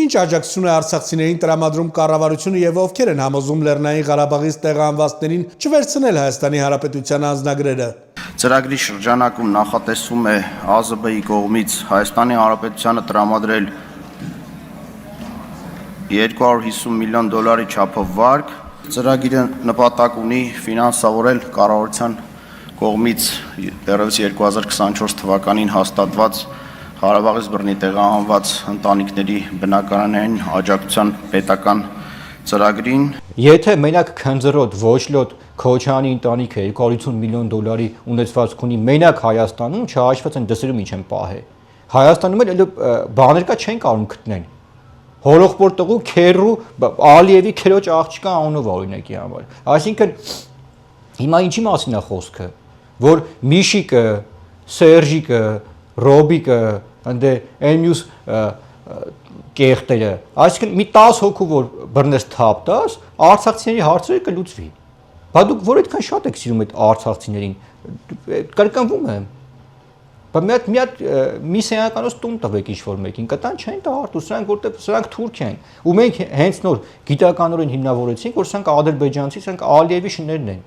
Ինչ աջակցություն է արցախցիներին տրամադրում կառավարությունը եւ ովքեր են համոզում Լեռնային Ղարաբաղից տեղահանվածներին չվերցնել Հայաստանի Հանրապետության անձնագրերը։ Ծրագրի շրջանակում նախատեսվում է ԱԶԲ-ի կողմից Հայաստանի Հանրապետությանը տրամադրել $250 միլիոն չափով վարկ։ Ծրագիրը նպատակ ունի ֆինանսավորել կառավարության կողմից դեռևս 2024 թվականին հաստատված Ղարաբաղից բռնի տեղահանված ընտանիքների բնակարանային աջակցության պետական ծրագրին։ Եթե մենակ Քնձռոտ, Ոչլոտ, Քոչարյանի ընտանիքը $250 միլիոն ունեցվածք ունի մենակ Հայաստանում, չհաշված են դսերում ինչ են պահել։ Հայաստանում էլ բաներ կա չեն կարող գտնել։ Հորոխբոր տղու քերու Ալիևի քերոջ աղջկա անունով օրինակի համար։ Այսինքն հիմա ինչի մասին է խոսքը, որ Միշիկը, Սերժիկը, Ռոբիկը, ընդ այն մյուս կեղտերը, այսինքն մի 10 հոգու որ բռնես թափ տաս, արցախցիների հարցերը կլուծվի։ Բա դուք որ այդքան շատ եք սիրում այդ արցախցիներին, կրկնվում եմ։ Բա մի սենյականոց տուն տվեք ինչ-որ մեկին, կտան չեն տա արտու, սրանք թուրք են, ու մենք հենց նոր գիտականորեն հիմնավորեցինք, որ սրանք ադրբեջանցի, սրանք Ալիևի շներն են։